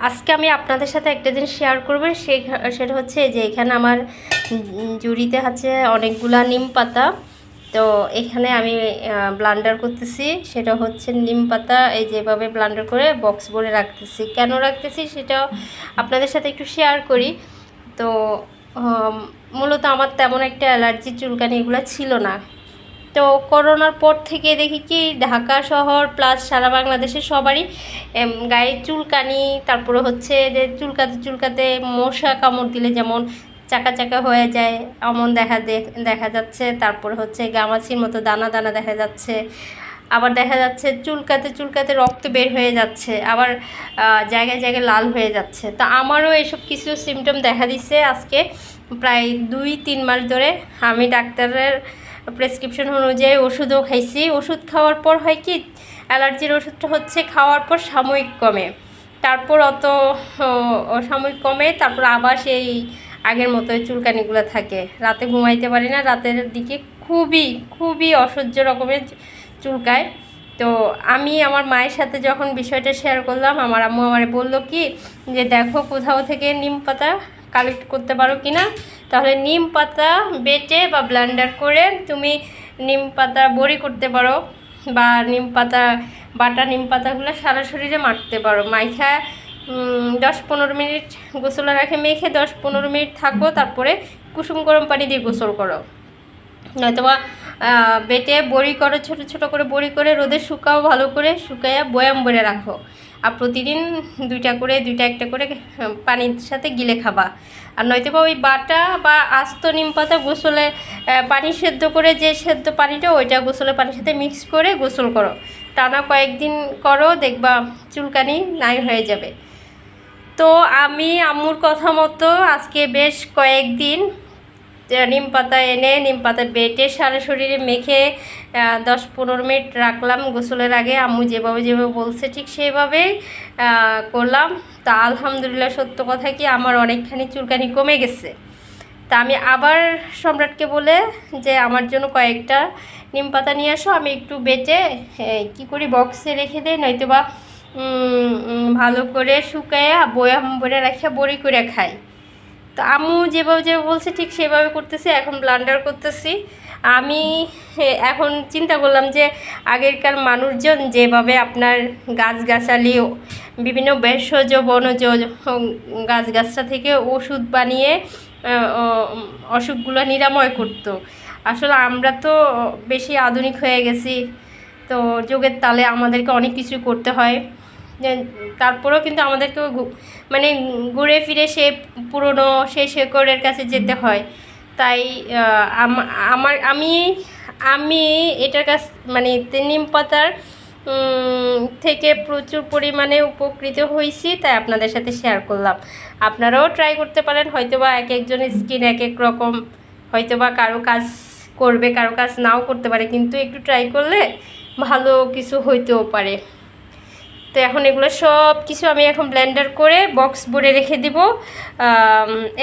আজকে আমি আপনাদের সাথে একটা জিনিস শেয়ার করবো। সেটা হচ্ছে যে এখানে আমার জুড়িতে আছে অনেকগুলা নিম পাতা। তো এখানে আমি ব্লান্ডার করতেছি, সেটা হচ্ছে নিম পাতা এই যেভাবে ব্লান্ডার করে বক্স ভরে রাখতেছি। কেন রাখতেছি সেটা আপনাদের সাথে একটু শেয়ার করি। তো মূলত আমার তেমন একটা অ্যালার্জি চুলকানি এগুলো ছিল না। তো করোনার পর থেকে দেখি কি ঢাকা শহর প্লাস সারা বাংলাদেশে সবারই গায়ে চুলকানি, তারপরে হচ্ছে যে চুলকাতে চুলকাতে মশা কামড় দিলে যেমন চাকা চাকা হয়ে যায় এমন দেখা যাচ্ছে। তারপরে হচ্ছে গামাছির মতো দানা দানা দেখা যাচ্ছে। আবার দেখা যাচ্ছে চুলকাতে চুলকাতে রক্ত বের হয়ে যাচ্ছে, আবার জায়গায় জায়গায় লাল হয়ে যাচ্ছে। তো আমারও এসব কিছু সিমটম দেখা দিচ্ছে আজকে প্রায় 2-3 মাস ধরে। আমি ডাক্তারের প্রেসক্রিপশন অনুযায়ী ওষুধও খাইছি। ওষুধ খাওয়ার পর হয় কি, অ্যালার্জির ওষুধটা হচ্ছে খাওয়ার পর সাময়িক কমে, তারপর সাময়িক কমে, তারপর আবার সেই আগের মতো চুলকানিগুলো থাকে। রাতে ঘুমাইতে পারি না, রাতের দিকে খুবই খুবই অসহ্য রকমের চুলকায়। তো আমি আমার মায়ের সাথে যখন বিষয়টা শেয়ার করলাম, আমার আম্মু আমারে বললো কি যে দেখো কোথাও থেকে নিম পাতা কালেক্ট করতে পারো কি না। তাহলে নিম পাতা বেটে বা ব্লেন্ডার করে তুমি নিম পাতা বড়ি করতে পারো, বা বাটা নিম পাতাগুলো সারা শরীরে মাখতে পারো। মাইখা 10-15 মিনিট গোসলে রাখে, মেখে 10-15 মিনিট থাকো, তারপরে কুসুম গরম পানি দিয়ে গোসল করো। নয়তোবা বেটে বড়ি করো, ছোটো ছোটো করে বড়ি করে রোদে শুকাও, ভালো করে শুকাইয়া বয়াম ভরে রাখো। আর প্রতিদিন দুইটা একটা করে পানির সাথে গিলে খাবা। আর নয়তোবা ওই বাটা বা আস্ত নিম পাতা গোসলে পানি সেদ্ধ করে, যে সেদ্ধ পানিটা ওইটা গোসলের পানির সাথে মিক্স করে গোসল করো। টানা কয়েকদিন করো, দেখবা চুলকানি নাই হয়ে যাবে। তো আমি আম্মুর কথা মতো আজকে বেশ কয়েকদিন নিম পাতা এনে নিম পাতা বেটে সারা শরীরে মেখে 10-15 মিনিট রাখলাম গোসলের আগে। আম্মু যেভাবে যেভাবে বলছে ঠিক সেভাবেই করলাম। তা আলহামদুলিল্লাহ, সত্য কথা কি আমার অনেকখানি চুলকানি কমে গেছে। তা আমি আবার সম্রাটকে বলে যে আমার জন্য কয়েকটা নিম পাতা নিয়ে আসো, আমি একটু বেটে কী করি বক্সে রেখে দেই, নয়তোবা ভালো করে শুকাইয়া বয়াম ভরে রাখিয়া বড়ি করে খাই। তো আম্মু যেভাবে বলছে ঠিক সেভাবে করতেছি, এখন ব্লান্ডার করতেছি। আমি এখন চিন্তা করলাম যে আগেরকার মানুষজন যেভাবে আপনার গাছগাছালি বিভিন্ন ভেষজ বনজ গাছগাছরা থেকে ওষুধ বানিয়ে অসুখগুলো নিরাময় করতো, আসলে আমরা তো বেশি আধুনিক হয়ে গেছি। তো যুগের তালে আমাদেরকে অনেক কিছু করতে হয়, তারপরেও কিন্তু আমাদেরকে মানে ঘুরে ফিরে সে পুরনো সেই শেকড়ের কাছে যেতে হয়। তাই আমি আমি এটার কাছ মানে নিম পাতার থেকে প্রচুর পরিমাণে উপকৃত হয়েছি, তাই আপনাদের সাথে শেয়ার করলাম। আপনারাও ট্রাই করতে পারেন। হয়তোবা এক একজনের স্কিন এক এক রকম, হয়তোবা কারো কাজ করবে, কারো কাজ নাও করতে পারে, কিন্তু একটু ট্রাই করলে ভালো কিছু হইতেও পারে। তো এখন এগুলো সব কিছু আমি এখন ব্লেন্ডার করে বক্স ভরে রেখে দিব।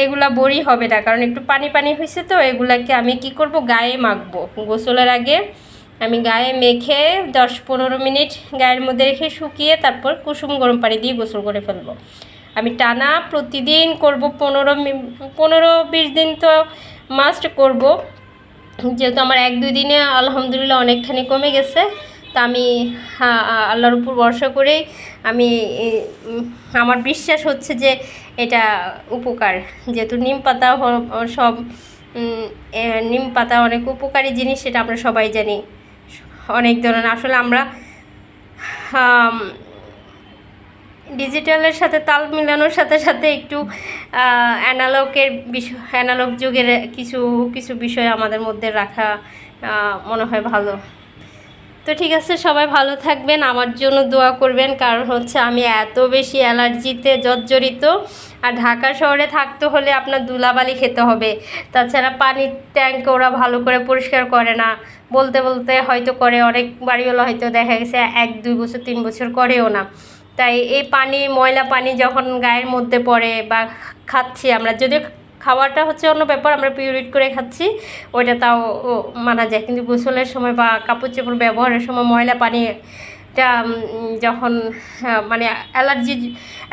এগুলা বড়ি হবে না, কারণ একটু পানি পানি হয়েছে। তো এগুলাকে আমি কি করব, গায়ে মাখবো। গোসলের আগে আমি গায়ে মেখে 10-15 মিনিট গায়ের মধ্যে রেখে শুকিয়ে তারপর কুসুম গরম পানি দিয়ে গোসল করে ফেলবো। আমি টানা প্রতিদিন করব 15-20 দিন তো মাস্ট করব, যেহেতু আমার 1-2 দিনে আলহামদুলিল্লাহ অনেকখানি কমে গেছে। তা আমি আল্লাহর উপর ভরসা করেই আমি আমার বিশ্বাস হচ্ছে যে এটা উপকার, যেহেতু নিম পাতা সব নিম পাতা অনেক উপকারী জিনিস, সেটা আমরা সবাই জানি। অনেক ধরনের আসলে আমরা ডিজিটালের সাথে তাল মিলানোর সাথে সাথে একটু অ্যানালগ যুগের কিছু কিছু বিষয় আমাদের মধ্যে রাখা মনে হয় ভালো। তো ঠিক আছে, সবাই ভালো থাকবেন, আমার জন্য দোয়া করবেন। কারণ হচ্ছে আমি এত বেশি অ্যালার্জিতে জর্জরিত। আর ঢাকা শহরে থাকতে হলে আপনার ধুলাবালি খেতে হবে, তাছাড়া পানির ট্যাঙ্ক ওরা ভালো করে পরিষ্কার করে না। বলতে বলতে হয়তো করে, অনেক বাড়িওয়ালা হয়তো দেখা গেছে 1-2 বছর 3 বছর করেও না। তাই এই ময়লা পানি যখন গায়ের মধ্যে পড়ে বা খাচ্ছি আমরা, যদিও খাওয়াটা হচ্ছে অন্য ব্যাপার, আমরা পিউরিট করে খাচ্ছি, ওইটা তাও মানা যায়। কিন্তু গোসলের সময় বা কাপড় চোপড় ব্যবহারের সময় ময়লা পানি এটা যখন মানে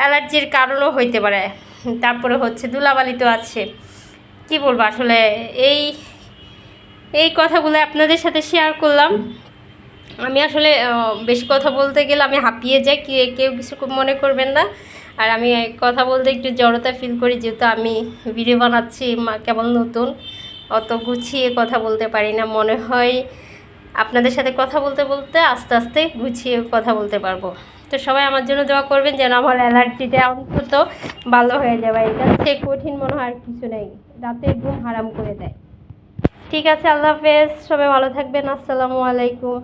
অ্যালার্জির কারণও হইতে পারে। তারপরে হচ্ছে ধুলাবালি তো আছে, কি বলবো আসলে এই এই কথাগুলো আপনাদের সাথে শেয়ার করলাম। আমি আসলে বেশি কথা বলতে গেলে আমি হাঁপিয়ে যাই, কেউ কিছু মনে করবেন না। আর আমি কথা বলতে একটু জড়তা ফিল করি, যেহেতু আমি ভিডিও বানাচ্ছি কেবল নতুন, অত গুছিয়ে কথা বলতে পারি না। মনে হয় আপনাদের সাথে কথা বলতে বলতে আস্তে আস্তে গুছিয়ে কথা বলতে পারবো। তো সবাই আমার জন্য দোয়া করবেন যেন আমার অ্যালার্জিটা অন্তত ভালো হয়ে যাবে। এটা হচ্ছে কঠিন মনে হয় আর কিছু নেই, রাতের ঘুম হারাম করে দেয়। ঠিক আছে, আল্লাহ হাফেজ, সবাই ভালো থাকবেন, আসসালামু আলাইকুম।